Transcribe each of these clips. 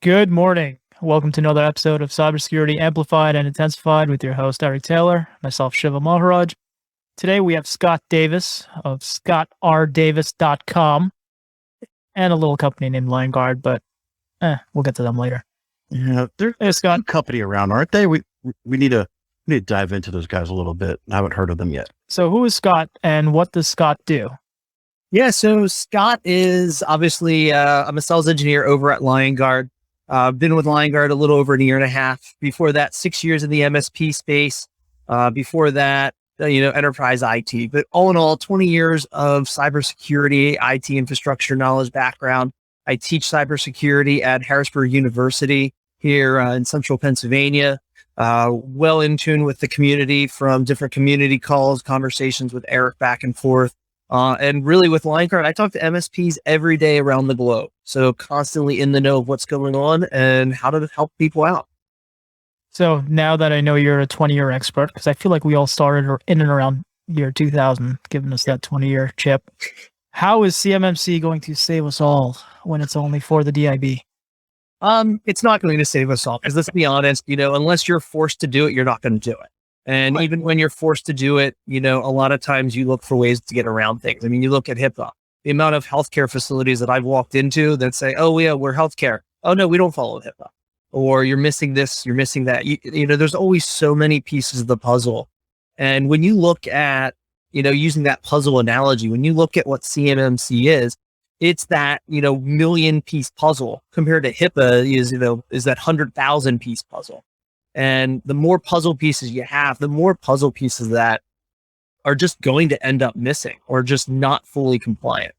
Good morning. Welcome to another episode of Cybersecurity Amplified and Intensified with your host, Eric Taylor, myself, Shiva Maharaj. Today we have Scott Davis of scottrdavis.com and a little company named LineGuard, but we'll get to them later. Yeah, there's Hey, Scott. a company around, aren't they? We need to dive into those guys a little bit. I haven't heard of them yet. So who is Scott and what does Scott do? Yeah, so Scott is obviously, I'm a sales engineer over at LineGuard. Been with LineGuard a little over a year and a half. Before that, 6 years in the MSP space. Before that, enterprise IT. But all in all, 20 years of cybersecurity, IT infrastructure knowledge background. I teach cybersecurity at Harrisburg University here in central Pennsylvania. Well in tune with the community from different community calls, conversations with Eric back and forth. And really with LineGuard, I talk to MSPs every day around the globe. So constantly in the know of what's going on and how to help people out. So now that I know you're a 20-year expert, because I feel like we all started in and around year 2000, giving us that 20-year chip, how is CMMC going to save us all when it's only for the DIB? It's not going to save us all because let's be honest, unless you're forced to do it, you're not going to do it. And Right. even when you're forced to do it, a lot of times you look for ways to get around things. I mean, you look at HIPAA, the amount of healthcare facilities that I've walked into that say, oh, yeah, we're healthcare. Oh, no, we don't follow HIPAA. Or you're missing this, you're missing that. There's always so many pieces of the puzzle. And when you look at, using that puzzle analogy, when you look at what CMMC is, it's that, million piece puzzle compared to HIPAA is that 100,000 piece puzzle. And the more puzzle pieces you have, the more puzzle pieces that are just going to end up missing or just not fully compliant.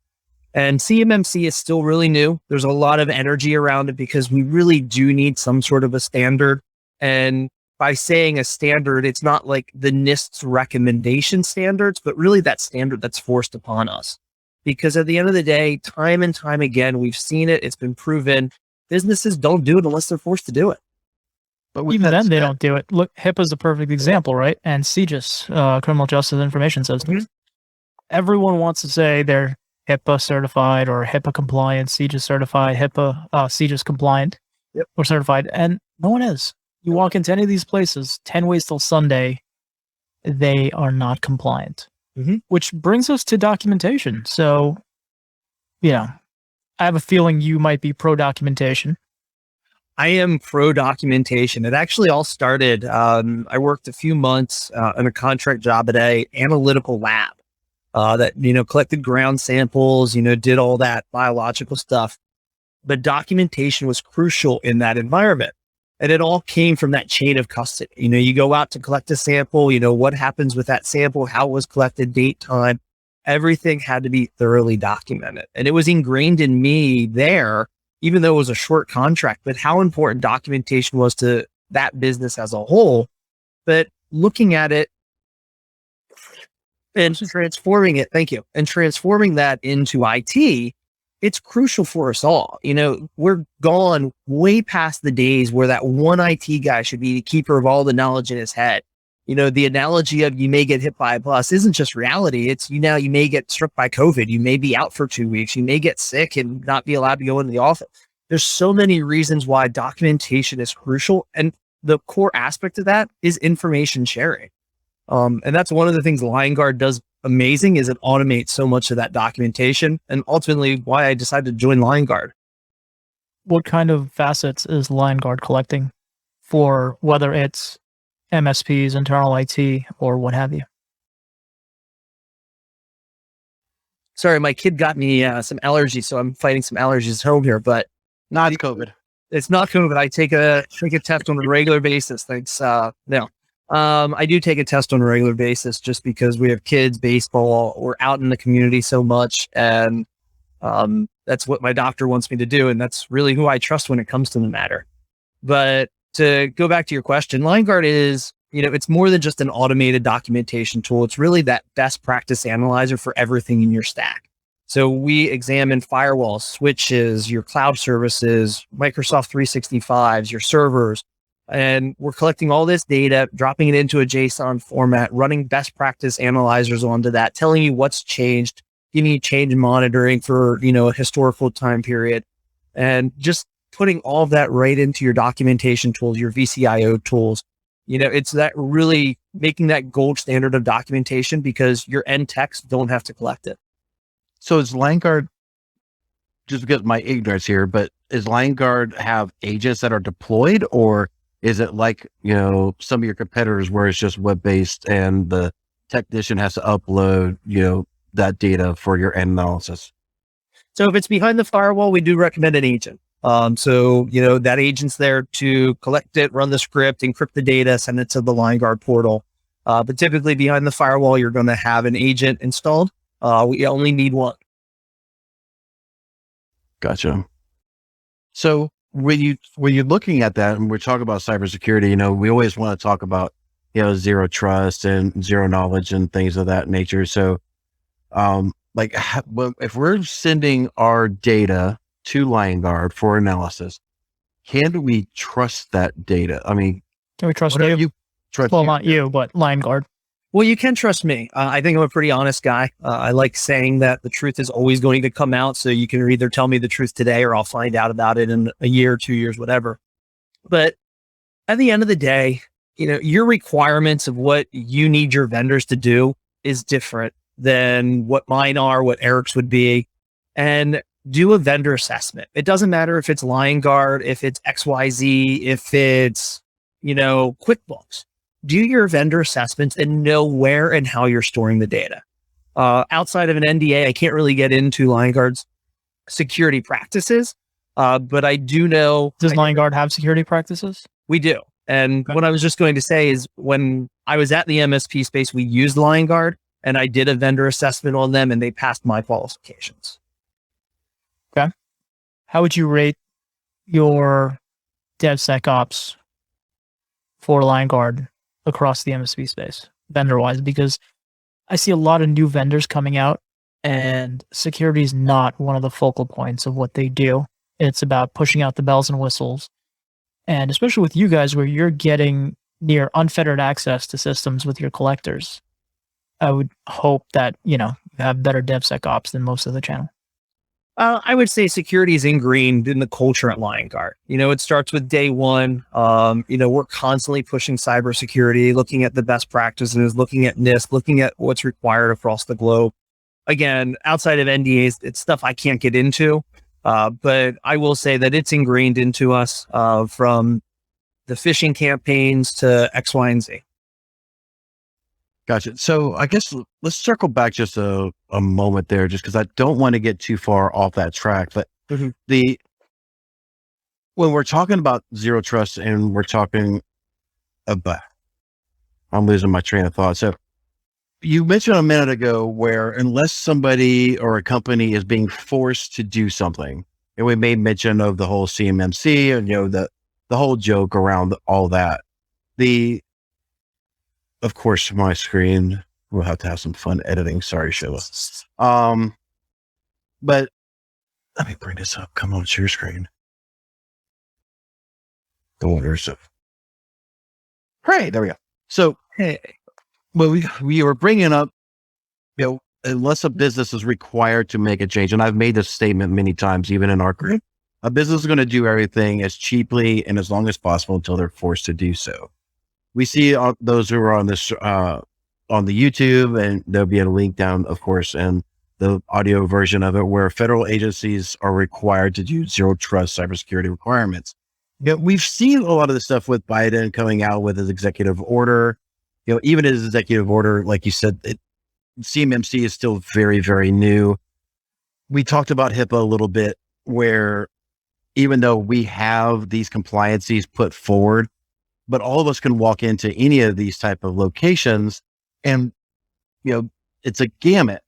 And CMMC is still really new. There's a lot of energy around it because we really do need some sort of a standard. And by saying a standard, it's not like the NIST's recommendation standards, but really that standard that's forced upon us. Because at the end of the day, time and time again, we've seen it. It's been proven. Businesses don't do it unless they're forced to do it. But with Even that then, they said- don't do it. Look, HIPAA is the perfect example, right? And CJIS, Criminal Justice Information System. Mhm. Everyone wants to say they're HIPAA certified or HIPAA compliant, CJIS certified, CJIS compliant Yep. or certified, and no one is. You walk into any of these places, 10 ways till Sunday, they are not compliant. Mhm. Which brings us to documentation. So, I have a feeling you might be pro documentation. I am pro documentation. It actually all started. I worked a few months in a contract job at a analytical lab that collected ground samples, did all that biological stuff. But documentation was crucial in that environment, and it all came from that chain of custody. You go out to collect a sample. What happens with that sample, how it was collected, date, time. Everything had to be thoroughly documented, and it was ingrained in me there. Even though it was a short contract, but how important documentation was to that business as a whole. But looking at it and transforming it, thank you, and transforming that into IT, it's crucial for us all. We're gone way past the days where that one IT guy should be the keeper of all the knowledge in his head. The analogy of you may get hit by a bus isn't just reality. It's, you may get struck by COVID. You may be out for 2 weeks. You may get sick and not be allowed to go into the office. There's so many reasons why documentation is crucial. And the core aspect of that is information sharing. And that's one of the things LineGuard does amazing is it automates so much of that documentation, and ultimately why I decided to join LineGuard. What kind of facets is LineGuard collecting for whether it's MSPs, internal IT, or what have you? Sorry, my kid got me some allergies, so I'm fighting some allergies at home here, but not COVID. it's not COVID. I take a test on a regular basis. Thanks. No. I do take a test on a regular basis just because we have kids, baseball, we're out in the community so much. And that's what my doctor wants me to do. And that's really who I trust when it comes to the matter. But to go back to your question, LineGuard is, it's more than just an automated documentation tool. It's really that best practice analyzer for everything in your stack. So we examine firewalls, switches, your cloud services, Microsoft 365s, your servers, and we're collecting all this data, dropping it into a JSON format, running best practice analyzers onto that, telling you what's changed, giving you change monitoring for, a historical time period, and just putting all of that right into your documentation tools, your VCIO tools. It's that really making that gold standard of documentation because your end techs don't have to collect it. So is LineGuard, just because of my ignorance here, but is LineGuard have agents that are deployed, or is it like, some of your competitors where it's just web-based and the technician has to upload, that data for your end analysis? So if it's behind the firewall, we do recommend an agent. That agent's there to collect it, run the script, encrypt the data, send it to the LineGuard portal. But typically behind the firewall, you're going to have an agent installed. We only need one. Gotcha. So when you're looking at that, and we're talking about cybersecurity, we always want to talk about, zero trust and zero knowledge and things of that nature. So, if we're sending our data to LineGuard for analysis, can we trust that data? I mean, Can we trust whatever you? trust Well, you. not you, but LineGuard. Well, you can trust me. I think I'm a pretty honest guy. I like saying that the truth is always going to come out. So you can either tell me the truth today or I'll find out about it in a year, 2 years, whatever. But at the end of the day, your requirements of what you need your vendors to do is different than what mine are, what Eric's would be. And do a vendor assessment. It doesn't matter if it's LineGuard, if it's XYZ, if it's, QuickBooks. Do your vendor assessments and know where and how you're storing the data. Outside of an NDA, I can't really get into LineGuard's security practices, but I do know. Does LineGuard have security practices? We do. And what I was just going to say is when I was at the MSP space, we used LineGuard and I did a vendor assessment on them and they passed my qualifications. Okay. How would you rate your DevSecOps for LineGuard across the MSP space, vendor-wise? Because I see a lot of new vendors coming out and security is not one of the focal points of what they do. It's about pushing out the bells and whistles. And especially with you guys where you're getting near unfettered access to systems with your collectors, I would hope that, you have better DevSecOps than most of the channel. I would say security is ingrained in the culture at LineGuard. It starts with day one. We're constantly pushing cybersecurity, looking at the best practices, looking at NIST, looking at what's required across the globe. Again, outside of NDAs, it's stuff I can't get into. But I will say that it's ingrained into us from the phishing campaigns to X, Y, and Z. Gotcha. So I guess let's circle back just a moment there, just because I don't want to get too far off that track. But when we're talking about zero trust and we're talking about, I'm losing my train of thought. So you mentioned a minute ago where unless somebody or a company is being forced to do something, and we made mention of the whole CMMC and, the whole joke around all that. Of course, my screen, we'll have to have some fun editing. Sorry, Sheila. But let me bring this up. Come on, share screen. The wonders of. Right, there we go. So, well, we were bringing up, unless a business is required to make a change, and I've made this statement many times, even in our group, a business is going to do everything as cheaply and as long as possible until they're forced to do so. We see those who are on this, on the YouTube, and there'll be a link down, of course, and the audio version of it, where federal agencies are required to do zero trust cybersecurity requirements. We've seen a lot of the stuff with Biden coming out with his executive order. Even his executive order, like you said, CMMC is still very, very new. We talked about HIPAA a little bit, where even though we have these compliances put forward, but all of us can walk into any of these type of locations and, it's a gamut.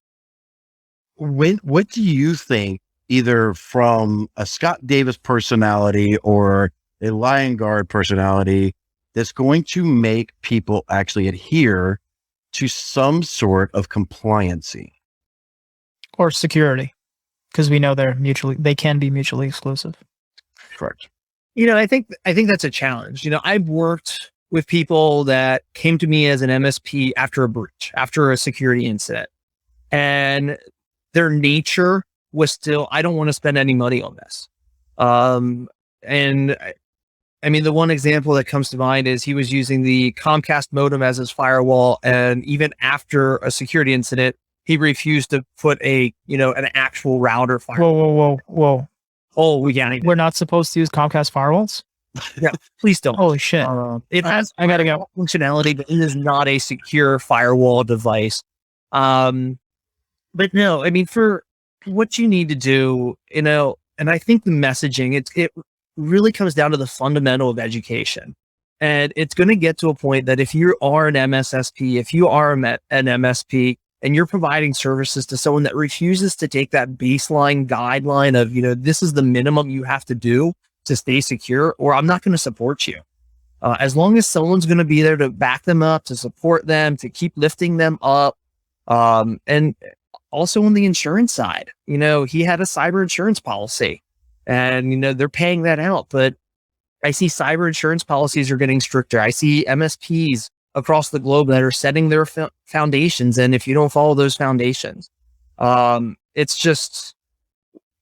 What do you think, either from a Scott Davis personality or a LineGuard personality, that's going to make people actually adhere to some sort of compliancy? Or security, because we know they can be mutually exclusive. Correct. I think that's a challenge. I've worked with people that came to me as an MSP after a breach, after a security incident, and their nature was still, I don't want to spend any money on this. And I mean, the one example that comes to mind is he was using the Comcast modem as his firewall. And even after a security incident, he refused to put an actual router firewall. Whoa. Oh, yeah. We're not supposed to use Comcast firewalls? Yeah, please don't. Holy shit. It has I gotta go. functionality, but it is not a secure firewall device. But no, I mean, for what you need to do, and I think the messaging, it really comes down to the fundamental of education. And it's going to get to a point that if you are an MSSP, if you are an MSP, and you're providing services to someone that refuses to take that baseline guideline of, this is the minimum you have to do to stay secure, or I'm not going to support you. As long as someone's going to be there to back them up, to support them, to keep lifting them up. And also on the insurance side, he had a cyber insurance policy and, they're paying that out, but I see cyber insurance policies are getting stricter. I see MSPs across the globe that are setting their foundations. And if you don't follow those foundations, it's just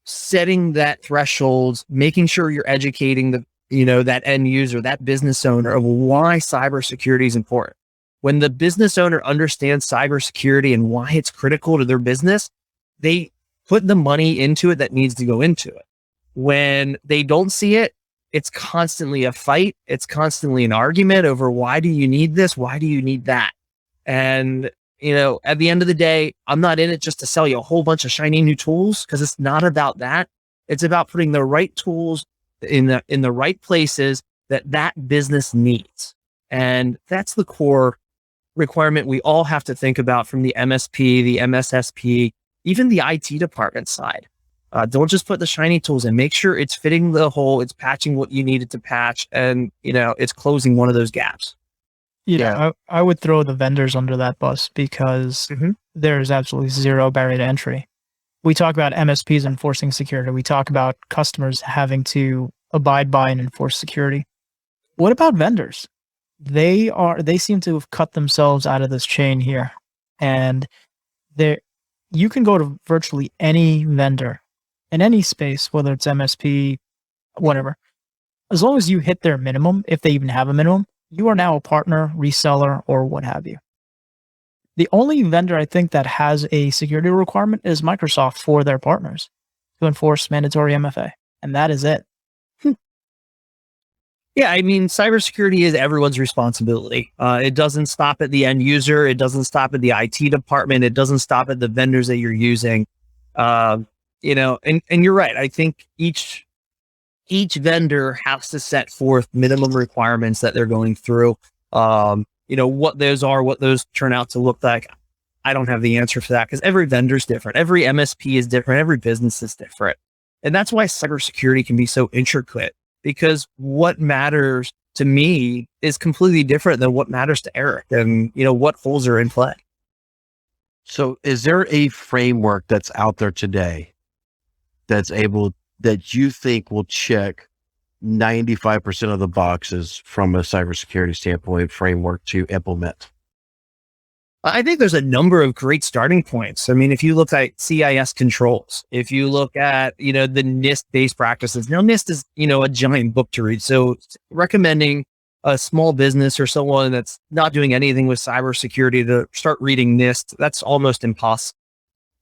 setting that threshold, making sure you're educating that end user, that business owner of why cybersecurity is important. When the business owner understands cybersecurity and why it's critical to their business, they put the money into it that needs to go into it. When they don't see it, it's constantly a fight. It's constantly an argument over why do you need this? Why do you need that? And, at the end of the day, I'm not in it just to sell you a whole bunch of shiny new tools, because it's not about that. It's about putting the right tools in the right places that business needs. And that's the core requirement we all have to think about, from the MSP, the MSSP, even the IT department side. Don't just put the shiny tools in. Make sure it's fitting the hole, it's patching what you needed to patch, and it's closing one of those gaps. Yeah, I would throw the vendors under that bus, because there's absolutely zero barrier to entry. We talk about MSPs enforcing security. We talk about customers having to abide by and enforce security. What about vendors? They seem to have cut themselves out of this chain here. And you can go to virtually any vendor in any space, whether it's MSP, whatever. As long as you hit their minimum, if they even have a minimum, you are now a partner, reseller, or what have you. The only vendor I think that has a security requirement is Microsoft for their partners to enforce mandatory MFA. And that is it. Yeah, I mean, cybersecurity is everyone's responsibility. It doesn't stop at the end user. It doesn't stop at the IT department. It doesn't stop at the vendors that you're using. And you're right. I think each vendor has to set forth minimum requirements that they're going through. What those are, what those turn out to look like. I don't have the answer for that, because every vendor's different. Every MSP is different. Every business is different. And that's why cybersecurity can be so intricate, because what matters to me is completely different than what matters to Eric, and, what holes are in play. So is there a framework that's out there today that you think will check 95% of the boxes from a cybersecurity standpoint framework to implement? I think there's a number of great starting points. I mean, if you look at CIS controls, if you look at, the NIST based practices, now NIST is, a giant book to read. So recommending a small business or someone that's not doing anything with cybersecurity to start reading NIST, that's almost impossible.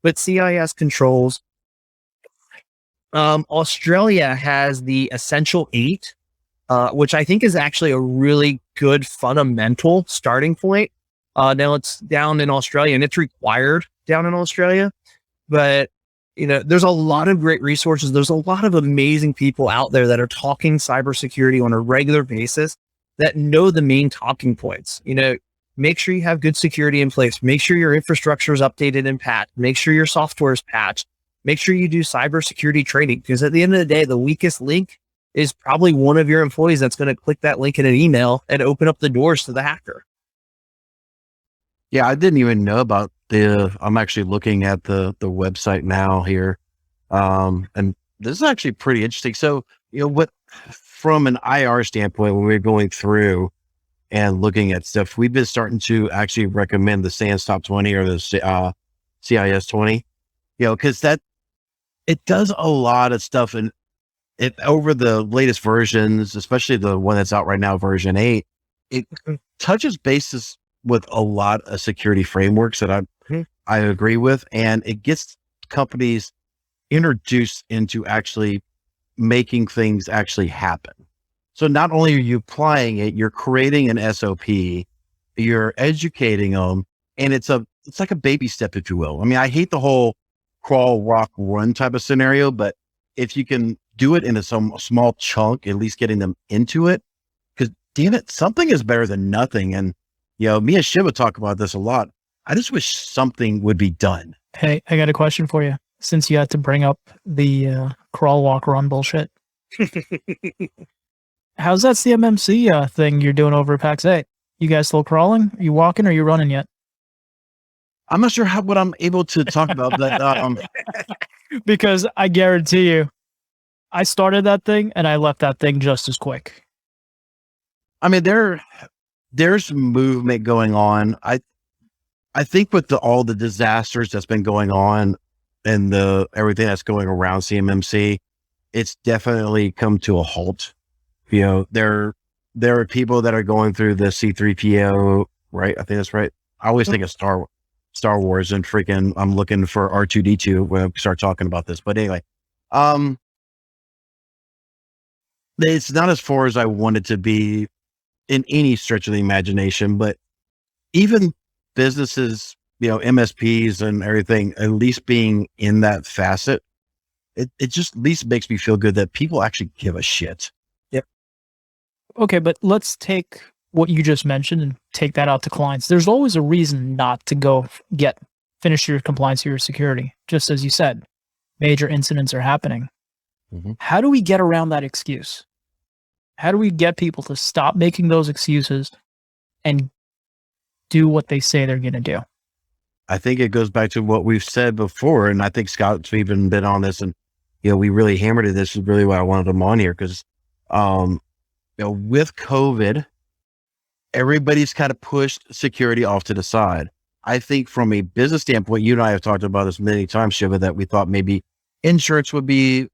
But CIS controls, Australia has the Essential 8, which I think is actually a really good fundamental starting point. Now it's down in Australia and it's required down in Australia, but there's a lot of great resources. There's a lot of amazing people out there that are talking cybersecurity on a regular basis that know the main talking points. Make sure you have good security in place. Make sure your infrastructure is updated and patched. Make sure your software is patched. Make sure you do cybersecurity training, because at the end of the day, the weakest link is probably one of your employees that's going to click that link in an email and open up the doors to the hacker. Yeah, I didn't even know about I'm actually looking at the website now here. And this is actually pretty interesting. So, from an IR standpoint, when we're going through and looking at stuff, we've been starting to actually recommend the SANS Top 20 or the CIS 20, because it does a lot of stuff. And over the latest versions, especially the one that's out right now, version 8, it touches bases with a lot of security frameworks that I agree with, and it gets companies introduced into actually making things actually happen. So not only are you applying it, you're creating an SOP, you're educating them, and it's like a baby step, if you will. I mean, I hate the whole crawl, walk, run type of scenario, but if you can do it in a small chunk, at least getting them into it, because damn it, something is better than nothing. And, me and Shiva talk about this a lot. I just wish something would be done. Hey, I got a question for you. Since you had to bring up the crawl, walk, run bullshit. How's that CMMC thing you're doing over at PAX 8? You guys still crawling? Are you walking or are you running yet? I'm not sure what I'm able to talk about, but because I guarantee you, I started that thing and I left that thing just as quick. I mean, there's movement going on. I think with all the disasters that's been going on and everything that's going around CMMC, it's definitely come to a halt. There are people that are going through the C-3PO, right? I think that's right. I always think of Star Wars and freaking, I'm looking for R2-D2 when we start talking about this. But anyway, it's not as far as I want it to be in any stretch of the imagination, but even businesses, MSPs and everything, at least being in that facet, it just at least makes me feel good that people actually give a shit. Yep. Okay, but let's take what you just mentioned and take that out to clients. There's always a reason not to go finish your compliance or your security. Just as you said, major incidents are happening. Mm-hmm. How do we get around that excuse? How do we get people to stop making those excuses and do what they say they're going to do? I think it goes back to what we've said before, and I think Scott's even been on this, and we really hammered it. This is really why I wanted him on here, because with COVID, everybody's kind of pushed security off to the side. I think from a business standpoint, you and I have talked about this many times, Shiva, that we thought maybe insurance would be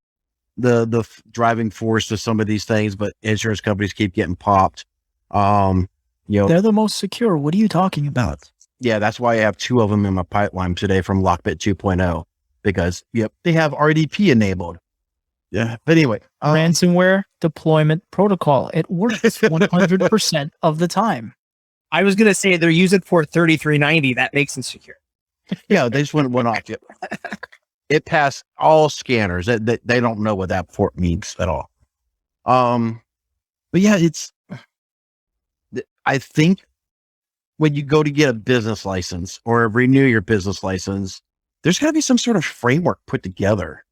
the driving force to some of these things, but insurance companies keep getting popped. They're the most secure. What are you talking about? Yeah, that's why I have 2 of them in my pipeline today from Lockbit 2.0, because they have RDP enabled. Yeah, but anyway, ransomware deployment protocol. It works 100% of the time. I was going to say they're using port 3390. That makes it secure. Yeah, they just went off. It passed all scanners. They don't know what that port means at all. But yeah, I think when you go to get a business license or renew your business license, there's got to be some sort of framework put together.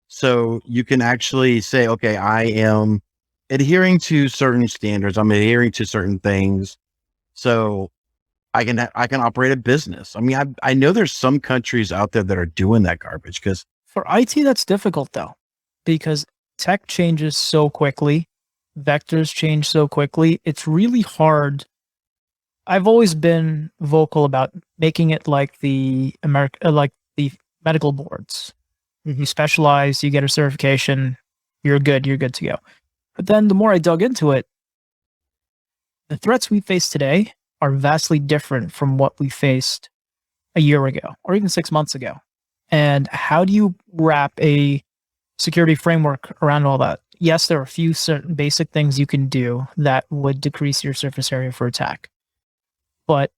So you can actually say, okay, I am adhering to certain standards. I'm adhering to certain things. So I can operate a business. I mean, I know there's some countries out there that are doing that garbage, because for IT, that's difficult though, because tech changes so quickly. Vectors change so quickly. It's really hard. I've always been vocal about making it like the medical boards. Mm-hmm. You specialize, you get a certification, you're good to go. But then the more I dug into it, the threats we face today are vastly different from what we faced a year ago or even 6 months ago. And how do you wrap a security framework around all that? Yes, there are a few certain basic things you can do that would decrease your surface area for attack. But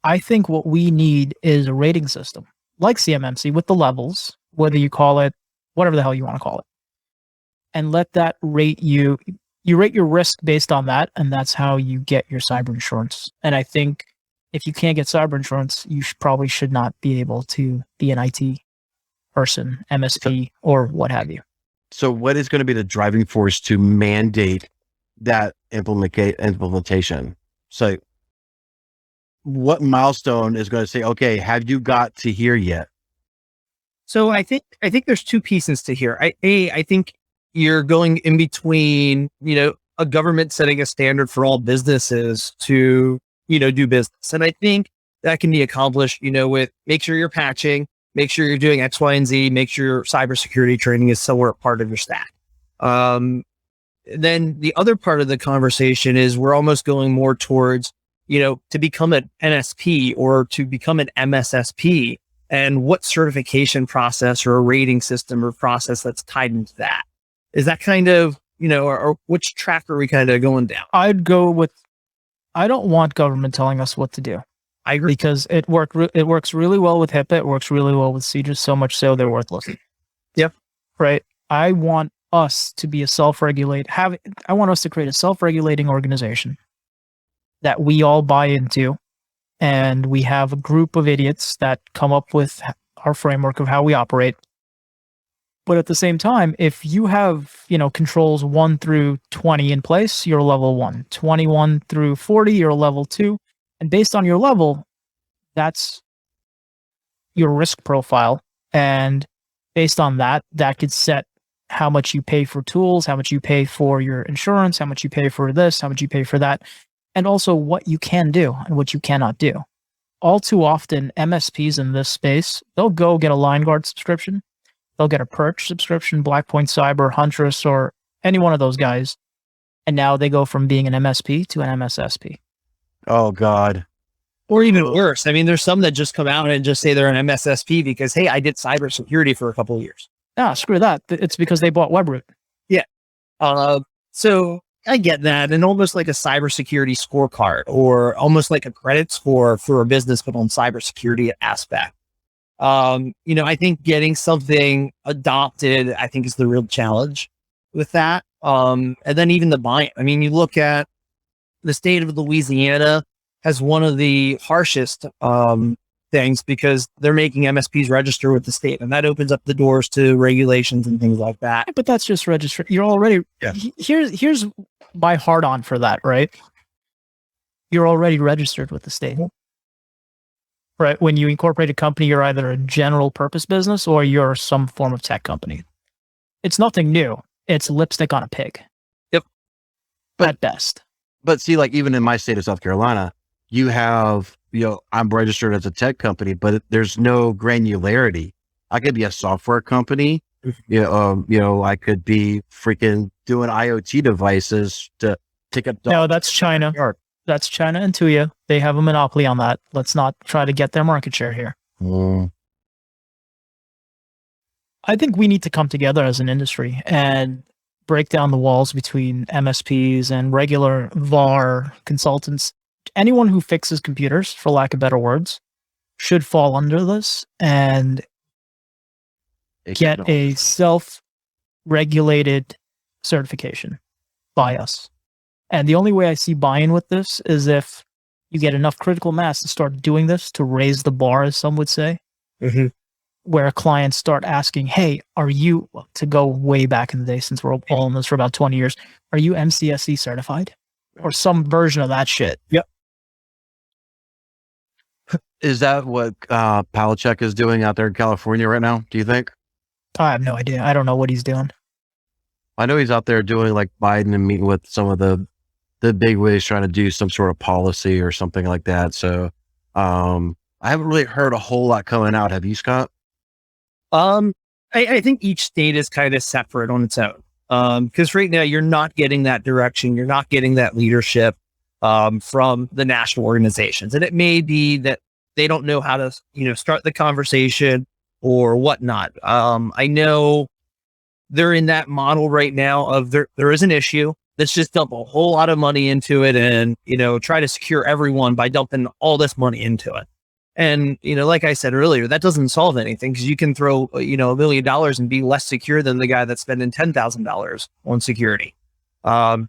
I think what we need is a rating system like CMMC with the levels, whether you call it whatever the hell you want to call it, and let that rate you. You rate your risk based on that, and that's how you get your cyber insurance. And I think if you can't get cyber insurance, you probably should not be able to be an IT person, MSP, or what have you. So what is going to be the driving force to mandate that implementation? So what milestone is going to say, okay, have you got to here yet? So I think there's 2 pieces to here. I think you're going in between, a government setting a standard for all businesses to, do business. And I think that can be accomplished, with make sure you're patching, make sure you're doing X, Y, and Z, make sure your cybersecurity training is somewhere part of your stack. Then the other part of the conversation is we're almost going more towards, to become an NSP or to become an MSSP, and what certification process or a rating system or process that's tied into that. Is that kind of, or which track are we kind of going down? I'd go with, I don't want government telling us what to do. I agree. Because it works really well with HIPAA. It works really well with CJIS, so much so they're worthless. Yep. Right. I want us to be I want us to create a self-regulating organization that we all buy into, and we have a group of idiots that come up with our framework of how we operate. But at the same time, if you have, controls 1 through 20 in place, you're level 1. 21 through 40, you're level 2. And based on your level, that's your risk profile. And based on that, that could set how much you pay for tools, how much you pay for your insurance, how much you pay for this, how much you pay for that, and also what you can do and what you cannot do. All too often, MSPs in this space, they'll go get a LineGuard subscription, they'll get a Perch subscription, Blackpoint Cyber, Huntress, or any one of those guys, and now they go from being an MSP to an MSSP. Oh, God. Or even worse. I mean, there's some that just come out and just say they're an MSSP because, hey, I did cybersecurity for a couple of years. Ah, screw that. It's because they bought Webroot. Yeah. So I get that. And almost like a cybersecurity scorecard, or almost like a credit score for a business, but on cybersecurity aspect. I think getting something adopted, I think, is the real challenge with that. And then even the buy-in. I mean, you look at the state of Louisiana has one of the harshest things because they're making MSPs register with the state, and that opens up the doors to regulations and things like that. But that's just registered. You're already, here's my hard on for that, right? You're already registered with the state, right? When you incorporate a company, you're either a general purpose business or you're some form of tech company. It's nothing new. It's lipstick on a pig. Yep. At best. But see, like even in my state of South Carolina, you have, I'm registered as a tech company, but there's no granularity. I could be a software company. I could be freaking doing IoT devices to take up. No, that's China. That's China and Tuya. They have a monopoly on that. Let's not try to get their market share here. I think we need to come together as an industry and break down the walls between MSPs and regular VAR consultants. Anyone who fixes computers, for lack of better words, should fall under this and get a self-regulated certification by us. And the only way I see buy-in with this is if you get enough critical mass to start doing this, to raise the bar, as some would say, where clients start asking, hey, are you, to go way back in the day, since we're all in this for about 20 years, are you MCSE certified? Or some version of that shit. Yep. Is that what Palachuk is doing out there in California right now, do you think? I have no idea. I don't know what he's doing. I know he's out there doing like Biden and meeting with some of the big wigs trying to do some sort of policy or something like that. So I haven't really heard a whole lot coming out. Have you, Scott? I think each state is kind of separate on its own. Because right now you're not getting that direction. You're not getting that leadership from the national organizations. And it may be that they don't know how to, start the conversation or whatnot. I know they're in that model right now of there is an issue. Let's just dump a whole lot of money into it and, try to secure everyone by dumping all this money into it. And, like I said earlier, that doesn't solve anything because you can throw, $1 million and be less secure than the guy that's spending $10,000 on security. I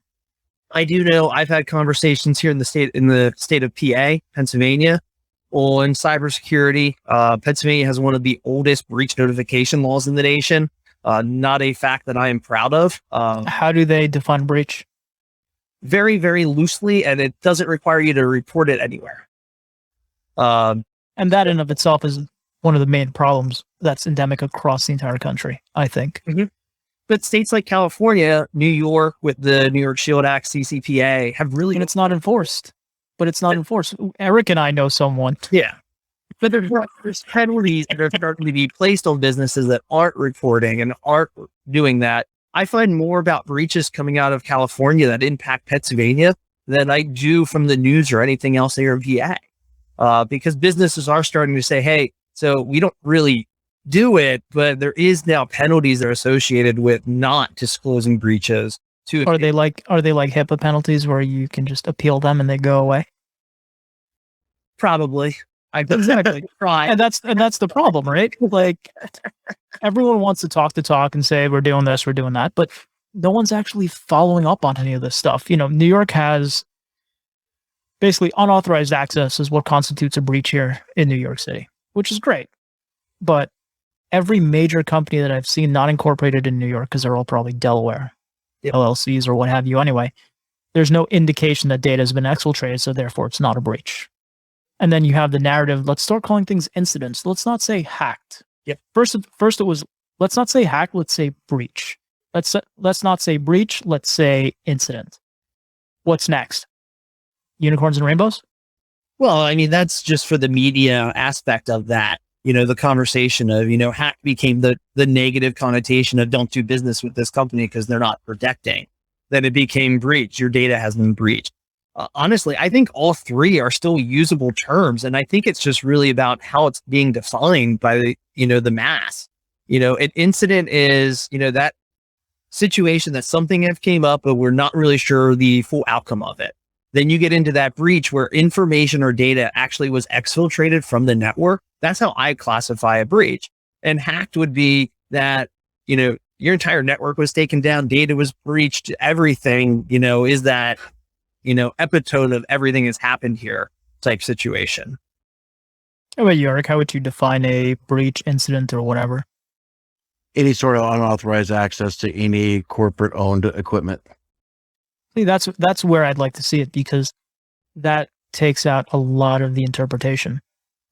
do know I've had conversations here in the state of PA, Pennsylvania, on cybersecurity. Pennsylvania has one of the oldest breach notification laws in the nation. Not a fact that I am proud of. How do they define breach? Very, very loosely, and it doesn't require you to report it anywhere. And that in of itself is one of the main problems that's endemic across the entire country, I think. But states like California, New York, with the New York Shield Act, CCPA, have really... And it's not enforced. But it's not enforced. Eric and I know someone. Yeah. But there's penalties that are starting to be placed on businesses that aren't reporting and aren't doing that. I find more about breaches coming out of California that impact Pennsylvania than I do from the news or anything else here in PA. Because businesses are starting to say, hey, so we don't really do it, but there is now penalties that are associated with not disclosing breaches. Are they like HIPAA penalties where you can just appeal them and they go away? Probably. Exactly. Right. And that's the problem, right? Like everyone wants to talk and say we're doing this, we're doing that, but no one's actually following up on any of this stuff. You know, New York has basically unauthorized access is what constitutes a breach here in New York City, which is great. But every major company that I've seen not incorporated in New York, because they're all probably Delaware LLCs or what have you anyway, there's no indication that data has been exfiltrated, so therefore it's not a breach. And then you have the narrative, let's start calling things incidents. Let's not say hacked. Yep. First it was, let's not say hacked, let's say breach. Let's not say breach, let's say incident. What's next? Unicorns and rainbows? Well, I mean, that's just for the media aspect of that. You know, the conversation of, you know, hack became the negative connotation of don't do business with this company because they're not protecting. Then it became breach. Your data has been breached. Honestly, I think all three are still usable terms. And I think it's just really about how it's being defined by the, you know, the mass. You know, an incident is, you know, that situation that something have came up, but we're not really sure the full outcome of it. Then you get into that breach where information or data actually was exfiltrated from the network. That's how I classify a breach. And hacked would be that, you know, your entire network was taken down, data was breached, everything, you know, is that, you know, epitome of everything has happened here type situation. How about you, Eric? How would you define a breach, incident, or whatever? Any sort of unauthorized access to any corporate owned equipment. See, that's where I'd like to see it, because that takes out a lot of the interpretation,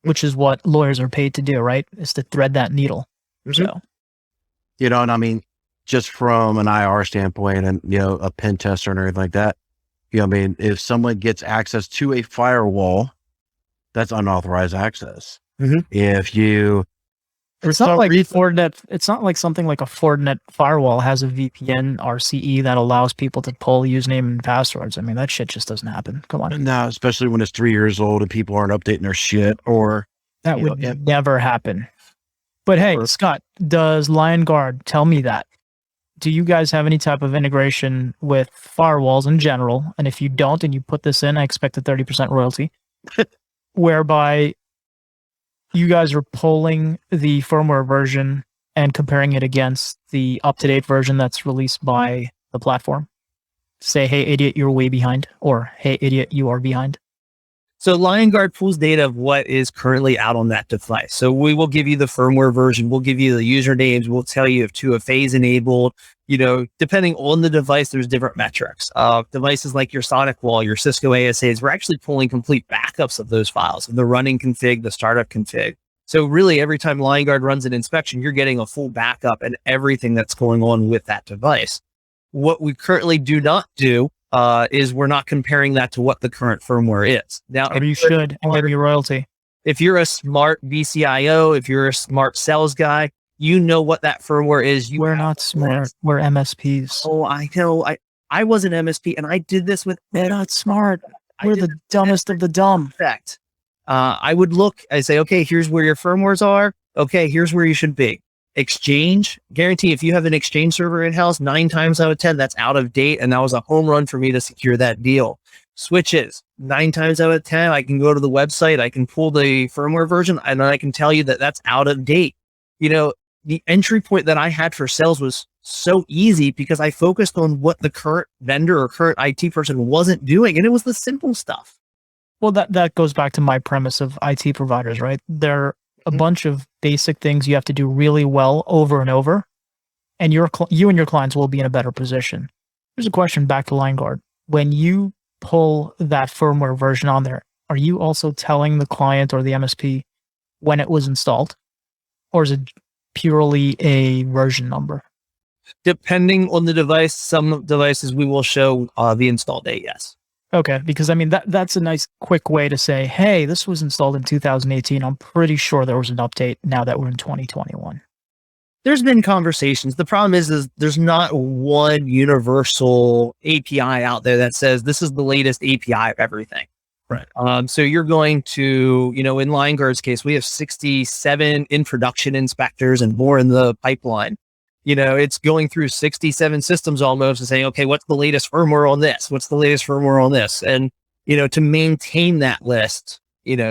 which is what lawyers are paid to do, right? Is to thread that needle. Mm-hmm. So, You know, and I mean, just from an IR standpoint and, you know, a pen tester and everything like that, you know, I mean, if someone gets access to a firewall, that's unauthorized access. Mm-hmm. If you, it's not like Fortinet. It's not like something like a Fortinet firewall has a VPN RCE that allows people to pull username and passwords. I mean, that shit just doesn't happen. Come on. no, especially when it's 3 years old and people aren't updating their shit, or That you know, would never happen. But hey, Scott, does LionGuard tell me that? Do you guys have any type of integration with firewalls in general? And if you don't, and you put this in, I expect a 30% royalty, whereby you guys are pulling the firmware version and comparing it against the up-to-date version that's released by the platform. Say, hey, idiot, you're way behind, or hey, idiot, you are behind. So LionGuard pulls data of what is currently out on that device. So we will give you the firmware version. We'll give you the usernames. We'll tell you if 2FA is enabled. You know, depending on the device, there's different metrics. Devices like your SonicWall, your Cisco ASAs, we're actually pulling complete backups of those files, the running config, the startup config. So really, every time LionGuard runs an inspection, you're getting a full backup and everything that's going on with that device. What we currently do not do is we're not comparing that to what the current firmware is. Now, Or you should, and give me royalty. if you're a smart VCIO, if you're a smart sales guy, you know what that firmware is. We're not smart. We're MSPs. Oh, I know. I was an MSP and I did this with They're not smart. I We're did the dumbest of the dumb. effect. I would look, I say, okay, here's where your firmwares are. Okay, here's where you should be. Exchange, guarantee if you have an Exchange server in-house, 9 times out of 10, that's out of date. And that was a home run for me to secure that deal. Switches, 9 times out of 10, I can go to the website, I can pull the firmware version, and I can tell you that that's out of date. You know, the entry point that I had for sales was so easy because I focused on what the current vendor or current IT person wasn't doing. And it was the simple stuff. Well, that goes back to my premise of IT providers, right? There are a bunch of basic things you have to do really well over and over, and you and your clients will be in a better position. Here's a question back to LionGuard. When you pull that firmware version on there, are you also telling the client or the MSP when it was installed? Or is it purely a version number? Depending on the device, some devices we will show the install date, yes. Okay, because I mean, that's a nice quick way to say, hey, this was installed in 2018. I'm pretty sure there was an update now that we're in 2021. There's been conversations. The problem is there's not one universal API out there that says this is the latest API of everything. Right. So you're going to, in LineGuard's case, we have 67 in production inspectors and more in the pipeline. It's going through 67 systems almost and saying, okay, what's the latest firmware on this? What's the latest firmware on this? And, to maintain that list,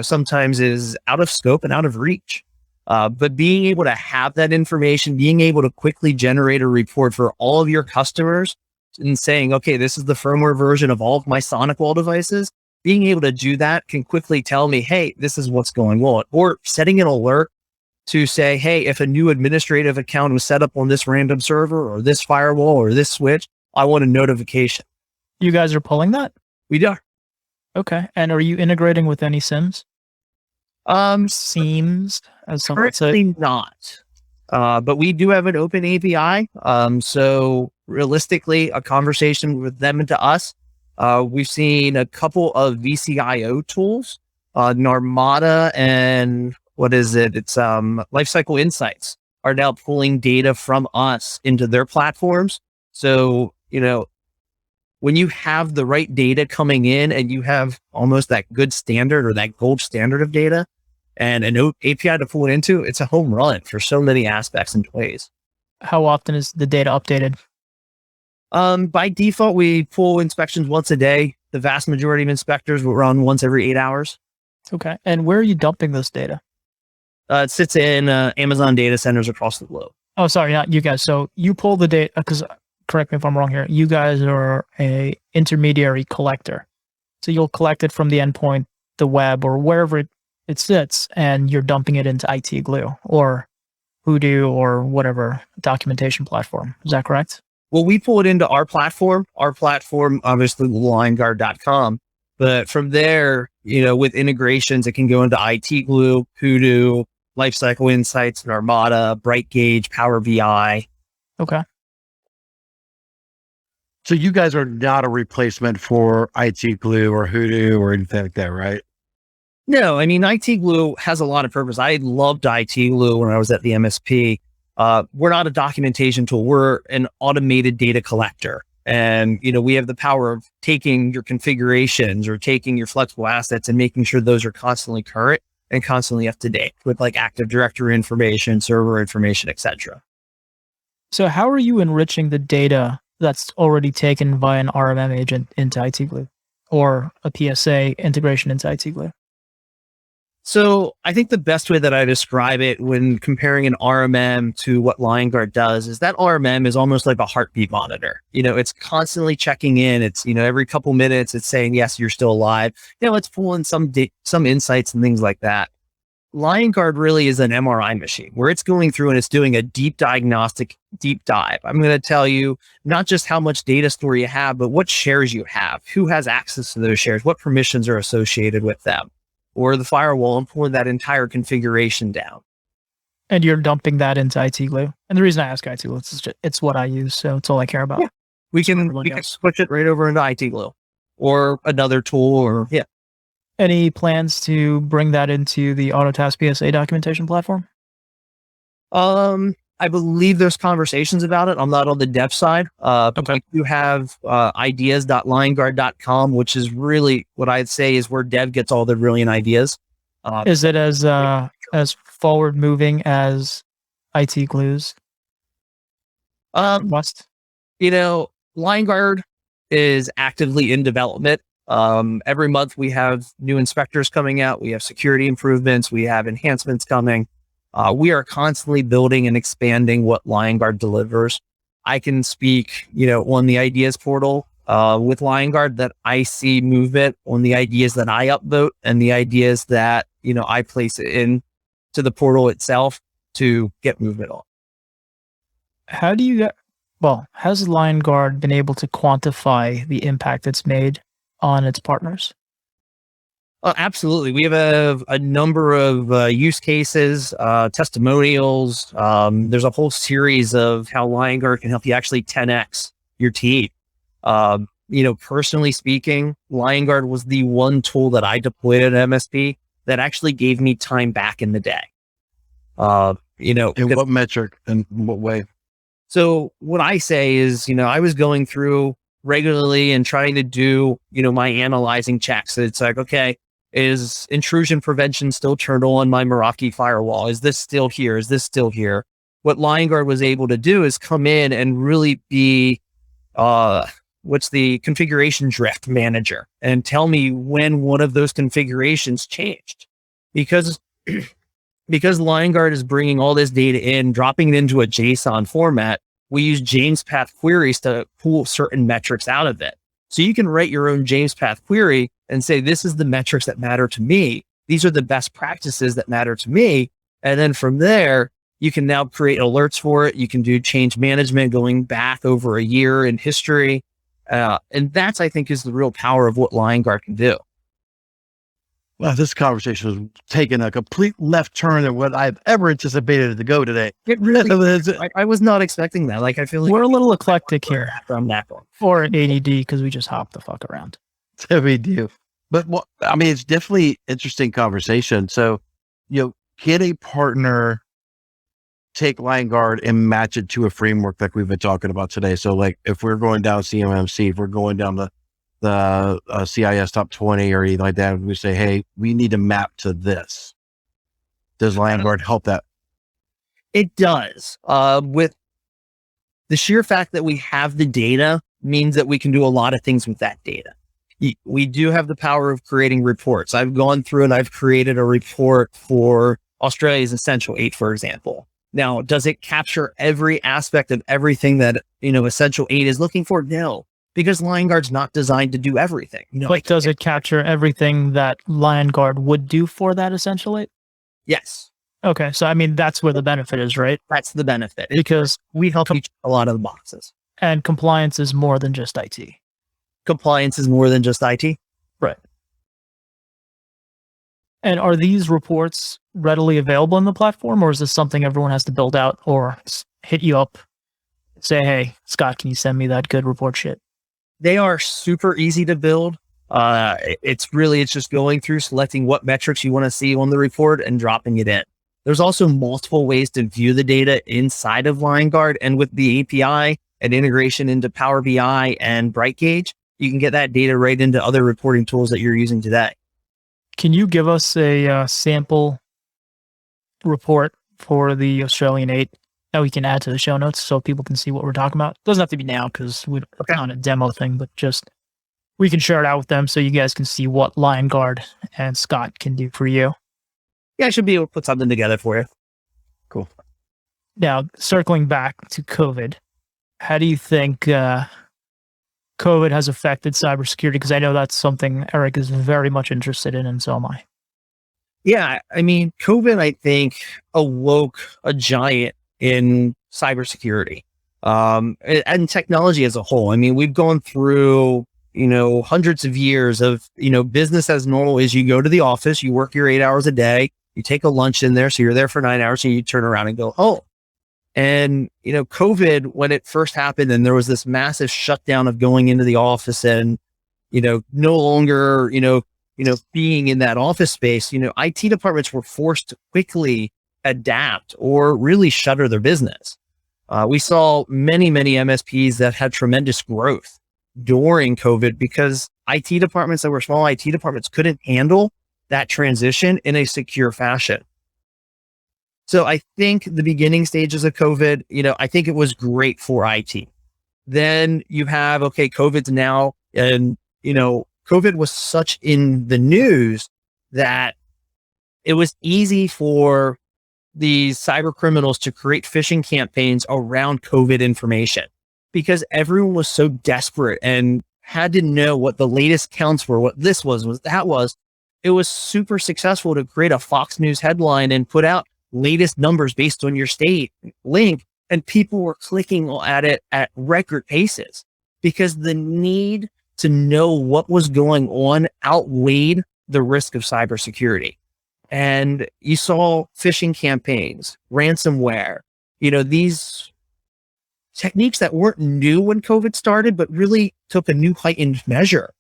sometimes is out of scope and out of reach. But being able to have that information, being able to quickly generate a report for all of your customers and saying, okay, this is the firmware version of all of my SonicWall devices, being able to do that can quickly tell me, hey, this is what's going on. Or setting an alert to say, hey, if a new administrative account was set up on this random server or this firewall or this switch, I want a notification. You guys are pulling that? We are. Okay. And are you integrating with any SIMs? Seems as some would say. Currently not. But we do have an open API. So realistically, a conversation with them and to us, we've seen a couple of VCIO tools, Narmada and what is it? It's Lifecycle Insights are now pulling data from us into their platforms. So, when you have the right data coming in and you have almost that good standard or that gold standard of data and an API to pull it into, it's a home run for so many aspects and ways. How often is the data updated? By default, we pull inspections once a day. The vast majority of inspectors will run once every 8 hours. Okay. And where are you dumping this data? It sits in Amazon data centers across the globe. Oh, sorry, not you guys. So you pull the data, because correct me if I'm wrong here, you guys are a intermediary collector. So you'll collect it from the endpoint, the web, or wherever it sits, and you're dumping it into IT Glue or Hoodoo or whatever documentation platform. Is that correct? Well, we pull it into our platform, obviously lineguard.com. But from there, with integrations, it can go into IT Glue, Hoodoo, Lifecycle Insights, Narmada, BrightGauge, Power BI. Okay. So you guys are not a replacement for IT Glue or Hoodoo or anything like that, right? No, I mean, IT Glue has a lot of purpose. I loved IT Glue when I was at the MSP. We're not a documentation tool. We're an automated data collector. And, we have the power of taking your configurations or taking your flexible assets and making sure those are constantly current and constantly up to date with like Active Directory information, server information, etc. So how are you enriching the data that's already taken via an RMM agent into IT Glue or a PSA integration into IT Glue? So I think the best way that I describe it when comparing an RMM to what LineGuard does is that RMM is almost like a heartbeat monitor. It's constantly checking in. It's, every couple minutes it's saying, yes, you're still alive. Let's pull in some insights and things like that. LineGuard really is an MRI machine where it's going through and it's doing a deep diagnostic, deep dive. I'm going to tell you not just how much data store you have, but what shares you have, who has access to those shares, what permissions are associated with them, or the firewall, and pulling that entire configuration down. And you're dumping that into IT Glue. And the reason I ask IT Glue is it's what I use, so it's all I care about. Yeah. We can switch it right over into IT Glue or another tool or Any plans to bring that into the Autotask PSA documentation platform? I believe there's conversations about it. I'm not on the dev side. Okay. We do have ideas.lineguard.com, which is really what I'd say is where dev gets all the brilliant ideas. Is it as forward moving as IT Glue's? Must. LineGuard is actively in development. Every month we have new inspectors coming out. We have security improvements. We have enhancements coming. We are constantly building and expanding what LineGuard delivers. I can speak, on the ideas portal with LineGuard that I see movement on the ideas that I upvote and the ideas that, I place it in to the portal itself to get movement on. How do you has LineGuard been able to quantify the impact it's made on its partners? Absolutely. We have a number of use cases, testimonials. There's a whole series of how LineGuard can help you actually 10x your team. Personally speaking, LineGuard was the one tool that I deployed at MSP that actually gave me time back in the day. In what metric and what way? So what I say is, I was going through regularly and trying to do, my analyzing checks. It's like, okay, is intrusion prevention still turned on my Meraki firewall? Is this still here? Is this still here? What LionGuard was able to do is come in and really be, what's the configuration drift manager, and tell me when one of those configurations changed. Because LionGuard is bringing all this data in, dropping it into a JSON format, we use James Path queries to pull certain metrics out of it. So you can write your own James Path query and say, this is the metrics that matter to me. These are the best practices that matter to me. And then from there, you can now create alerts for it. You can do change management going back over a year in history. And that's, I think, is the real power of what LionGuard can do. Well, this conversation has taken a complete left turn than what I've ever anticipated it to go today. It really, I was not expecting that. Like, I feel like we're a little eclectic here from that one. for ADD because we just hop the fuck around. We do. But it's definitely interesting conversation. So, can a partner take LionGuard and match it to a framework like we've been talking about today? So like if we're going down CMMC, if we're going down the CIS top 20 or anything like that, we say, hey, we need to map to this. Does LionGuard help that? It does. With the sheer fact that we have the data means that we can do a lot of things with that data. We do have the power of creating reports. I've gone through and I've created a report for Australia's Essential 8, for example. Now, does it capture every aspect of everything that, Essential 8 is looking for? No, because LionGuard's not designed to do everything. But does it capture everything that LionGuard would do for that Essential 8? Yes. Okay. So, that's where the benefit is, right? That's the benefit. Because we help you check a lot of the boxes. And compliance is more than just IT. Compliance is more than just IT. Right. And are these reports readily available in the platform, or is this something everyone has to build out or hit you up, say, hey, Scott, can you send me that good report shit? They are super easy to build. It's just going through, selecting what metrics you want to see on the report and dropping it in. There's also multiple ways to view the data inside of LionGuard, and with the API and integration into Power BI and BrightGauge, you can get that data right into other reporting tools that you're using today. Can you give us a sample report for the Australian 8 that we can add to the show notes so people can see what we're talking about? Doesn't have to be now because we're on a demo thing, but just we can share it out with them so you guys can see what LionGuard and Scott can do for you. Yeah, I should be able to put something together for you. Cool. Now, circling back to COVID, how do you think COVID has affected cybersecurity? Because I know that's something Eric is very much interested in, and so am I. Yeah, COVID, I think, awoke a giant in cybersecurity and technology as a whole. We've gone through, hundreds of years of, business as normal is you go to the office, you work your 8 hours a day, you take a lunch in there, so you're there for 9 hours, and you turn around and go home. And, COVID, when it first happened and there was this massive shutdown of going into the office and, no longer, being in that office space, IT departments were forced to quickly adapt or really shutter their business. We saw many, many MSPs that had tremendous growth during COVID because IT departments that were small IT departments couldn't handle that transition in a secure fashion. So I think the beginning stages of COVID, I think it was great for IT. Then you have, COVID's now, and, COVID was such in the news that it was easy for these cyber criminals to create phishing campaigns around COVID information because everyone was so desperate and had to know what the latest counts were, what this was, what that was. It was super successful to create a Fox News headline and put out latest numbers based on your state link, and people were clicking at it at record paces because the need to know what was going on outweighed the risk of cybersecurity. And you saw phishing campaigns, ransomware, these techniques that weren't new when COVID started, but really took a new heightened measure.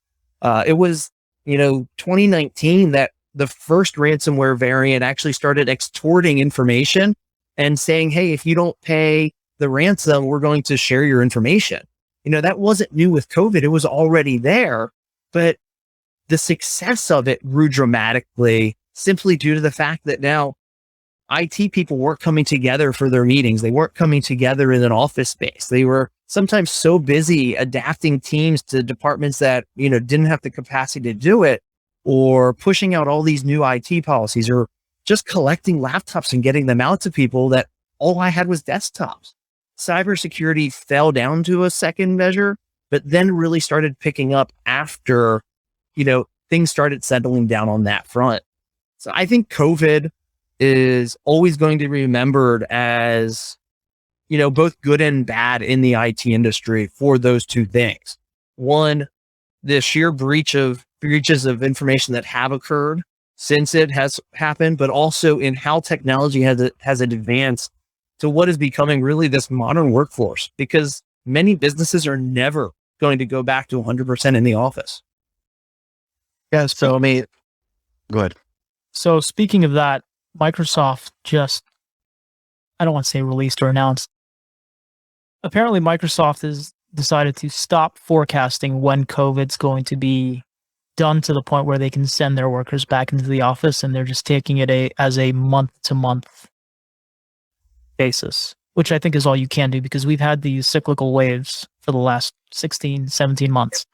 It was, 2019 that the first ransomware variant actually started extorting information and saying, hey, if you don't pay the ransom, we're going to share your information. That wasn't new with COVID. It was already there, but the success of it grew dramatically simply due to the fact that now IT people weren't coming together for their meetings. They weren't coming together in an office space. They were sometimes so busy adapting teams to departments that, didn't have the capacity to do it, or pushing out all these new IT policies, or just collecting laptops and getting them out to people, that all I had was desktops. Cybersecurity fell down to a second measure, but then really started picking up after, things started settling down on that front. So I think COVID is always going to be remembered as, both good and bad in the IT industry for those two things. One, the sheer breaches of information that have occurred since it has happened, but also in how technology has advanced to what is becoming really this modern workforce, because many businesses are never going to go back to 100% in the office. Yeah. So, go ahead. So speaking of that, Microsoft just, I don't want to say released or announced. Apparently Microsoft has decided to stop forecasting when COVID's going to be done to the point where they can send their workers back into the office, and they're just taking it as a month-to-month basis, which I think is all you can do, because we've had these cyclical waves for the last 16, 17 months.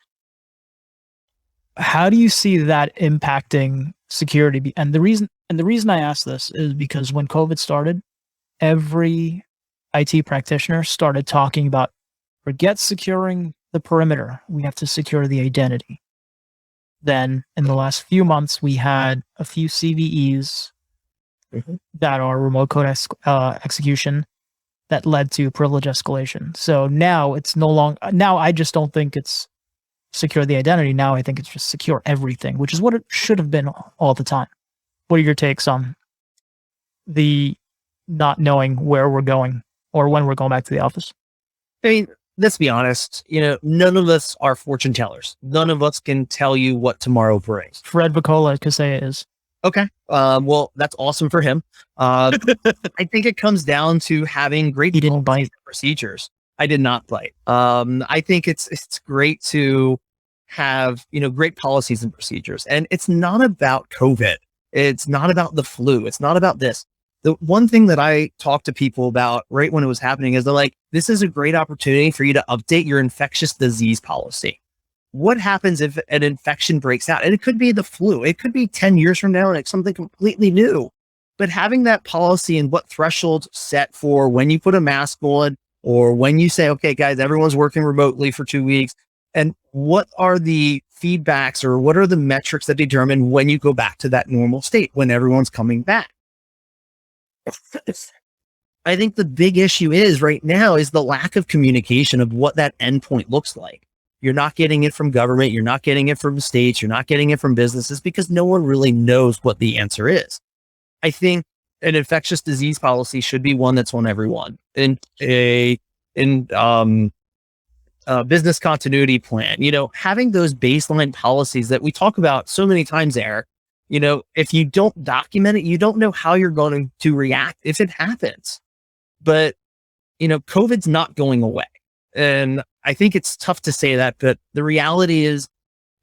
How do you see that impacting security? And the reason I ask this is because when COVID started, every IT practitioner started talking about, forget securing the perimeter, we have to secure the identity. Then in the last few months, we had a few CVEs that are remote code execution that led to privilege escalation. So now it's no longer, now I just don't think it's secure the identity. Now I think it's just secure everything, which is what it should have been all the time. What are your takes on the not knowing where we're going or when we're going back to the office? I mean, let's be honest, none of us are fortune tellers. None of us can tell you what tomorrow brings. Fred Vacola could say it is. Okay. Well, that's awesome for him. I think it comes down to having great He didn't bite. procedures. I did not bite. I think it's great to have, great policies and procedures. And it's not about COVID. It's not about the flu. It's not about this. The one thing that I talk to people about right when it was happening is they're like, this is a great opportunity for you to update your infectious disease policy. What happens if an infection breaks out? And it could be the flu. It could be 10 years from now and it's something completely new. But having that policy and what thresholds set for when you put a mask on, or when you say, okay, guys, everyone's working remotely for 2 weeks, and what are the feedbacks or what are the metrics that determine when you go back to that normal state, when everyone's coming back? I think the big issue is right now is the lack of communication of what that endpoint looks like. You're not getting it from government. You're not getting it from states. You're not getting it from businesses because no one really knows what the answer is. I think an infectious disease policy should be one that's on everyone. In business continuity plan, having those baseline policies that we talk about so many times, Eric, if you don't document it, you don't know how you're going to react if it happens. But, COVID's not going away. And I think it's tough to say that, but the reality is,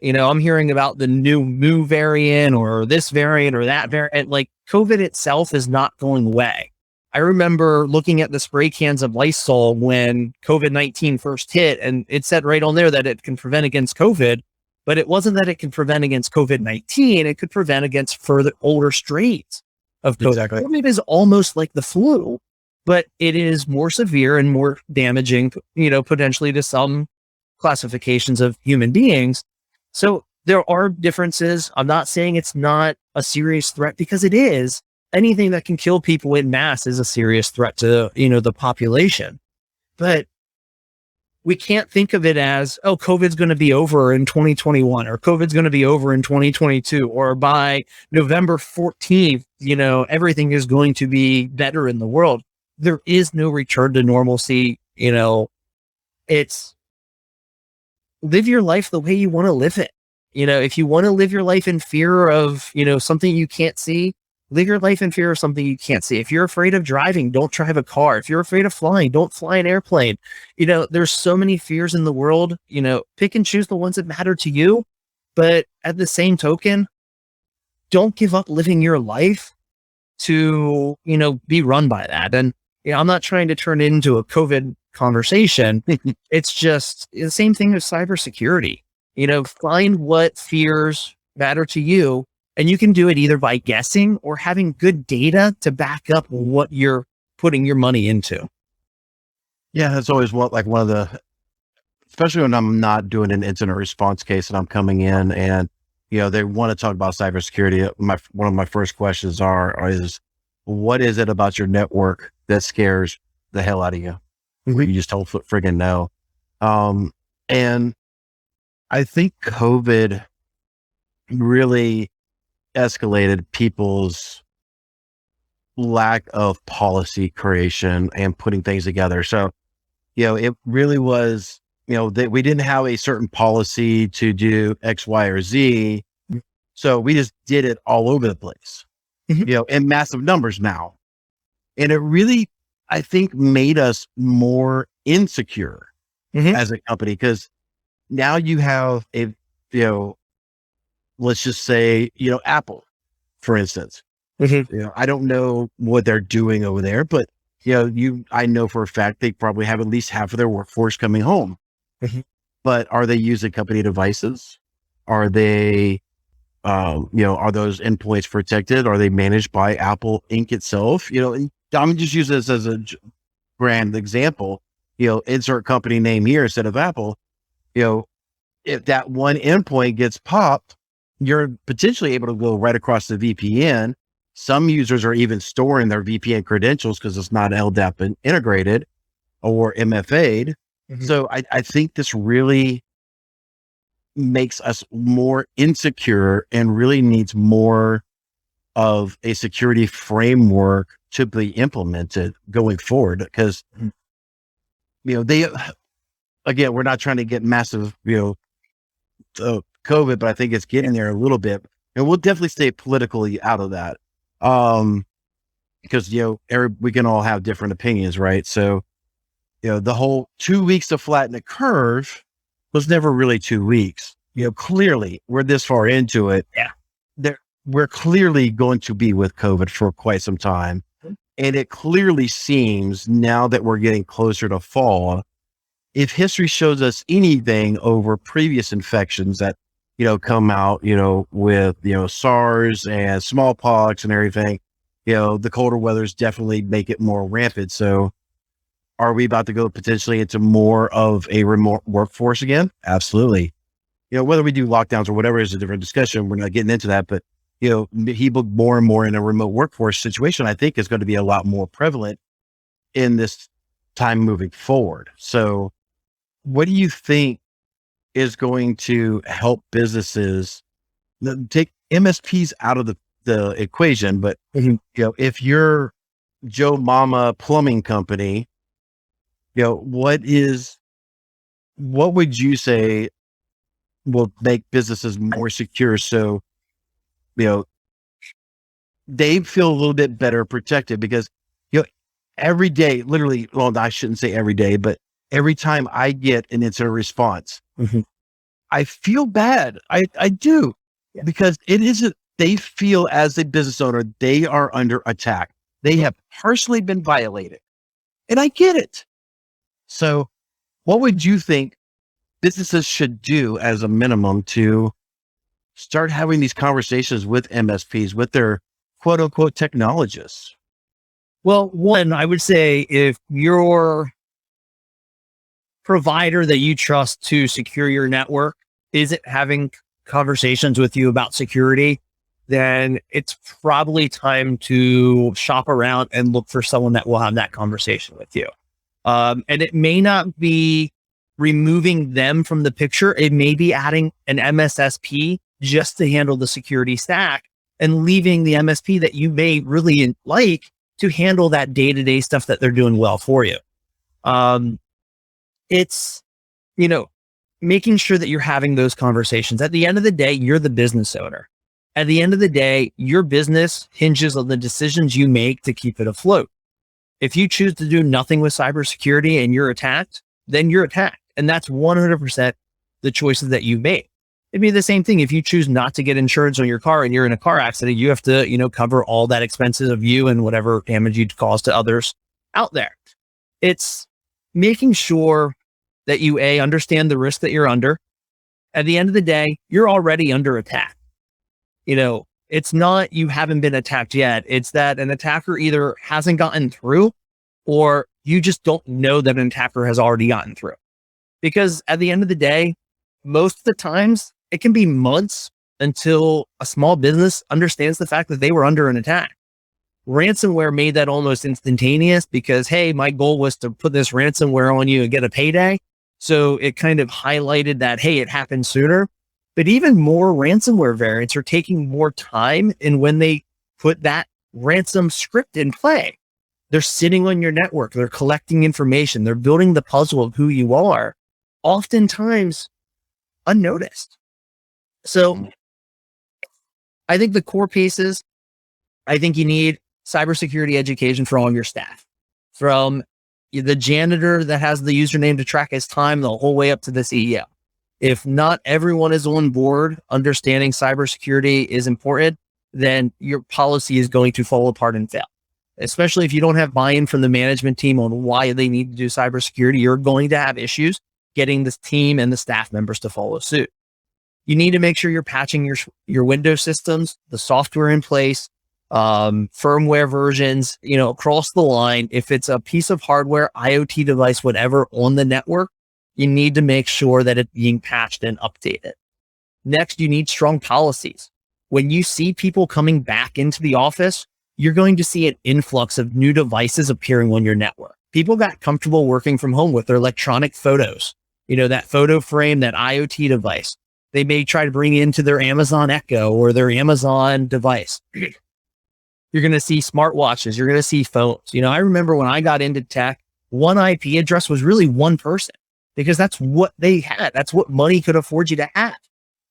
I'm hearing about the new Mu variant or this variant or that variant. Like, COVID itself is not going away. I remember looking at the spray cans of Lysol when COVID-19 first hit, and it said right on there that it can prevent against COVID, but it wasn't that it can prevent against COVID-19. It could prevent against further older strains of COVID. Exactly. COVID is almost like the flu, but it is more severe and more damaging, potentially to some classifications of human beings. So there are differences. I'm not saying it's not a serious threat, because it is. Anything that can kill people in mass is a serious threat to, the population. But we can't think of it as, oh, COVID's going to be over in 2021 or COVID's going to be over in 2022, or by November 14th, everything is going to be better in the world. There is no return to normalcy. It's live your life the way you want to live it. If you want to live your life in fear of, something you can't see, Live your life in fear of something you can't see. If you're afraid of driving, don't drive a car. If you're afraid of flying, don't fly an airplane. There's so many fears in the world, pick and choose the ones that matter to you. But at the same token, don't give up living your life to, be run by that. And I'm not trying to turn it into a COVID conversation. It's just the same thing as cybersecurity. Find what fears matter to you, and you can do it either by guessing or having good data to back up what you're putting your money into. Yeah, that's always one of the, especially when I'm not doing an incident response case and I'm coming in and, they want to talk about cybersecurity. One of my first questions is, what is it about your network that scares the hell out of you? You just don't friggin' know. And I think COVID really escalated people's lack of policy creation and putting things together. So, it really was, that we didn't have a certain policy to do X, Y, or Z. So we just did it all over the place, in massive numbers now. And it really, I think, made us more insecure as a company, because now you have let's just say, Apple, for instance. I don't know what they're doing over there, but I know for a fact they probably have at least half of their workforce coming home. But are they using company devices? Are they, are those endpoints protected? Are they managed by Apple Inc. itself? And I'm just using this as a grand example. Insert company name here instead of Apple. If that one endpoint gets popped, you're potentially able to go right across the VPN. Some users are even storing their VPN credentials because it's not LDAP integrated or MFA'd. So I think this really makes us more insecure and really needs more of a security framework to be implemented going forward. Because, again, we're not trying to get massive, COVID, but I think it's getting there a little bit, and we'll definitely stay politically out of that. Because, we can all have different opinions, right? So, the whole 2 weeks to flatten the curve was never really 2 weeks. Clearly we're this far into it. Yeah. We're clearly going to be with COVID for quite some time. And it clearly seems now that we're getting closer to fall, if history shows us anything over previous infections that, come out, with, SARS and smallpox and everything, the colder weathers definitely make it more rampant. So are we about to go potentially into more of a remote workforce again? Absolutely. Whether we do lockdowns or whatever is a different discussion. We're not getting into that, but, people more and more in a remote workforce situation, I think is going to be a lot more prevalent in this time moving forward. So what do you think is going to help businesses take MSPs out of the equation? But, if you're Joe Mama Plumbing Company, what would you say will make businesses more secure? So, they feel a little bit better protected, because, every day, literally, well, I shouldn't say every day, but every time I get an incident response, I feel bad. I do, because they feel as a business owner, they are under attack. They have personally been violated, and I get it. So what would you think businesses should do as a minimum to start having these conversations with MSPs, with their quote unquote technologists? Well, one, I would say if your provider that you trust to secure your network isn't having conversations with you about security, then it's probably time to shop around and look for someone that will have that conversation with you. And it may not be removing them from the picture. It may be adding an MSSP just to handle the security stack and leaving the MSP that you may really like to handle that day-to-day stuff that they're doing well for you. It's, making sure that you're having those conversations. At the end of the day, you're the business owner. At the end of the day, your business hinges on the decisions you make to keep it afloat. If you choose to do nothing with cybersecurity and you're attacked, then you're attacked. And that's 100% the choices that you make. It'd be the same thing if you choose not to get insurance on your car and you're in a car accident, you have to, cover all that expenses of you and whatever damage you'd cause to others out there. It's making sure that you understand the risk that you're under. At the end of the day, you're already under attack. It's not you haven't been attacked yet. It's that an attacker either hasn't gotten through or you just don't know that an attacker has already gotten through. Because at the end of the day, most of the times it can be months until a small business understands the fact that they were under an attack. Ransomware made that almost instantaneous because, hey, my goal was to put this ransomware on you and get a payday. So it kind of highlighted that, hey, it happened sooner. But even more ransomware variants are taking more time in when they put that ransom script in play. They're sitting on your network. They're collecting information. They're building the puzzle of who you are, oftentimes unnoticed. So I think the core pieces, I think you need cybersecurity education for all of your staff, from the janitor that has the username to track his time the whole way up to the CEO. If not everyone is on board understanding cybersecurity is important, then your policy is going to fall apart and fail. Especially if you don't have buy-in from the management team on why they need to do cybersecurity, you're going to have issues getting this team and the staff members to follow suit. You need to make sure you're patching your Windows systems, the software in place, firmware versions, across the line. If it's a piece of hardware, IoT device, whatever on the network, you need to make sure that it's being patched and updated. Next, you need strong policies. When you see people coming back into the office, you're going to see an influx of new devices appearing on your network. People got comfortable working from home with their electronic photos, that photo frame, that IoT device. They may try to bring into their Amazon Echo or their Amazon device. You're going to see smartwatches. You're going to see phones. I remember when I got into tech, one IP address was really one person because that's what they had. That's what money could afford you to have.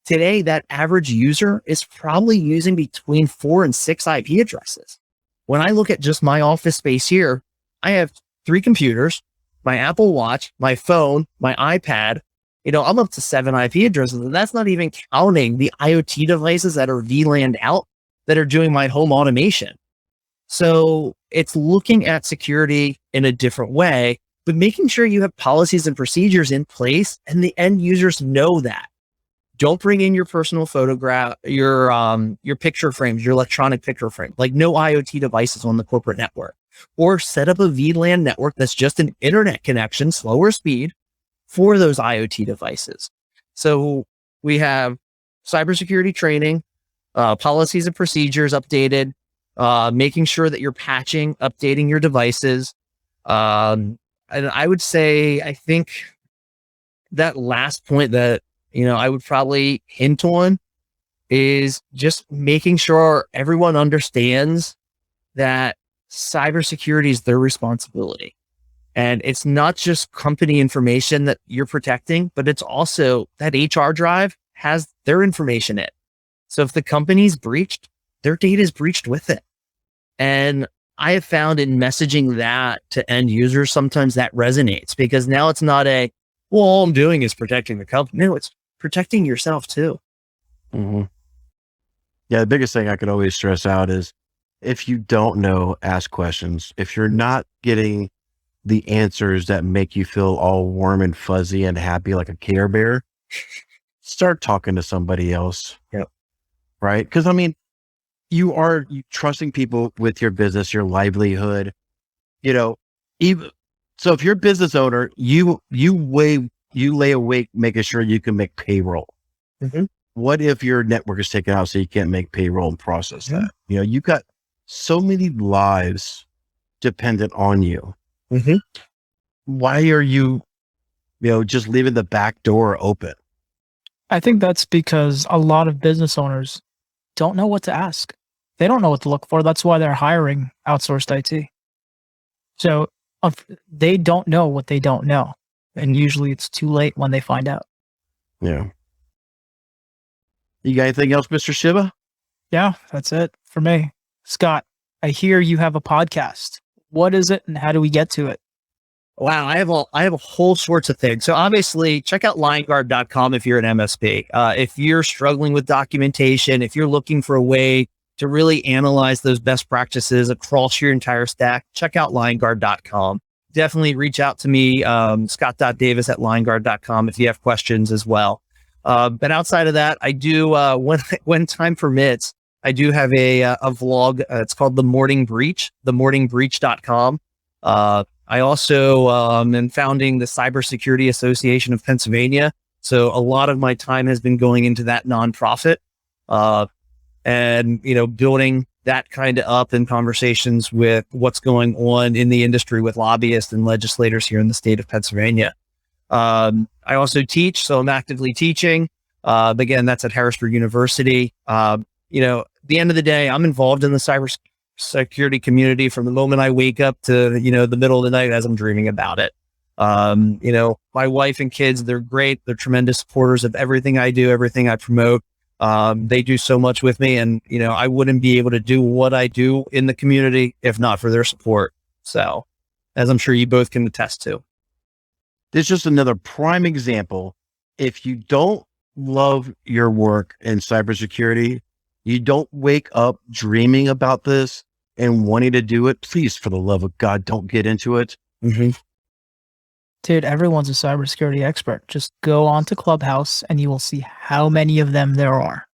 Today, that average user is probably using between 4 and 6 IP addresses. When I look at just my office space here, I have 3 computers, my Apple Watch, my phone, my iPad. I'm up to 7 IP addresses, and that's not even counting the IoT devices that are VLANed out that are doing my home automation. So it's looking at security in a different way, but making sure you have policies and procedures in place and the end users know that. Don't bring in your personal photograph, your picture frames, your electronic picture frame, like no IoT devices on the corporate network, or set up a VLAN network that's just an internet connection, slower speed for those IoT devices. So we have cybersecurity training, policies and procedures updated, making sure that you're patching, updating your devices. And I would say, I think that last point that, I would probably hint on is just making sure everyone understands that cybersecurity is their responsibility. And it's not just company information that you're protecting, but it's also that HR drive has their information in. So if the company's breached, their data is breached with it. And I have found in messaging that to end users, sometimes that resonates because now it's not all I'm doing is protecting the company. No, it's protecting yourself too. Mm-hmm. Yeah, the biggest thing I could always stress out is if you don't know, ask questions. If you're not getting the answers that make you feel all warm and fuzzy and happy like a Care Bear, start talking to somebody else. Yep. Right? Because you trusting people with your business, your livelihood, even so if you're a business owner, you lay awake making sure you can make payroll. Mm-hmm. What if your network is taken out so you can't make payroll and process that? You've got so many lives dependent on you. Mm-hmm. Why are you, just leaving the back door open? I think that's because a lot of business owners don't know what to ask. They don't know what to look for. That's why they're hiring outsourced IT. So they don't know what they don't know. And usually it's too late when they find out. Yeah. You got anything else, Mr. Shiba? Yeah, that's it for me. Scott, I hear you have a podcast. What is it and how do we get to it? Wow, I have a whole sorts of things. So obviously, check out lineguard.com if you're an MSP. If you're struggling with documentation, if you're looking for a way to really analyze those best practices across your entire stack, check out lineguard.com. Definitely reach out to me, scott.davis@lineguard.com if you have questions as well. But outside of that, I do, when time permits, I do have a vlog. It's called The Morning Breach, themorningbreach.com. I also am founding the Cybersecurity Association of Pennsylvania. So a lot of my time has been going into that nonprofit, and, you know, building that kind of up in conversations with what's going on in the industry with lobbyists and legislators here in the state of Pennsylvania. I also teach, so I'm actively teaching. Again, that's at Harrisburg University. You know, at the end of the day, I'm involved in the cybersecurity community from the moment I wake up to, you know, the middle of the night as I'm dreaming about it. You know, my wife and kids, they're great. They're tremendous supporters of everything I do, everything I promote. They do so much with me, and, you know, I wouldn't be able to do what I do in the community if not for their support. So, as I'm sure you both can attest to. This is just another prime example. If you don't love your work in cybersecurity, you don't wake up dreaming about this and wanting to do it, please, for the love of God, don't get into it. Mm-hmm. Dude, everyone's a cybersecurity expert. Just go onto Clubhouse and you will see how many of them there are.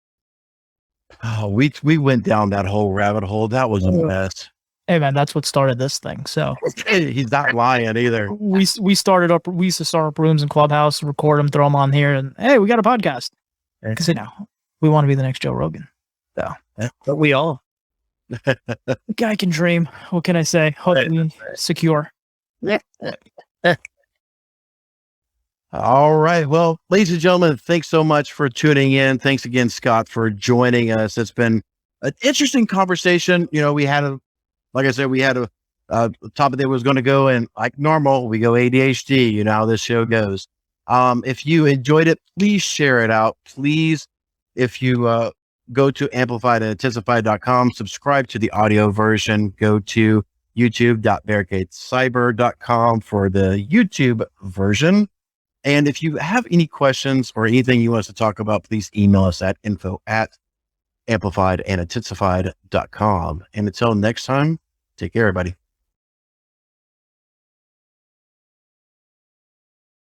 Oh, we went down that whole rabbit hole. That was a mess. Hey man, that's what started this thing. So He's not lying either. we used to start up rooms in Clubhouse, record them, throw them on here, and hey, we got a podcast. Because, you know, we want to be the next Joe Rogan. So, But we all. guy can dream. What can I say? Hopefully secure. Yeah. All right. Well, ladies and gentlemen, thanks so much for tuning in. Thanks again, Scott, for joining us. It's been an interesting conversation. You know, like I said, we had a topic that was going to go, and like normal, we go ADHD. You know how this show goes. If you enjoyed it, please share it out. Please, if you go to amplifiedandintensified.com, subscribe to the audio version, go to youtube.barricadecyber.com for the YouTube version. And if you have any questions or anything you want us to talk about, please email us at info@amplifiedandintensified.com. And until next time, take care, everybody.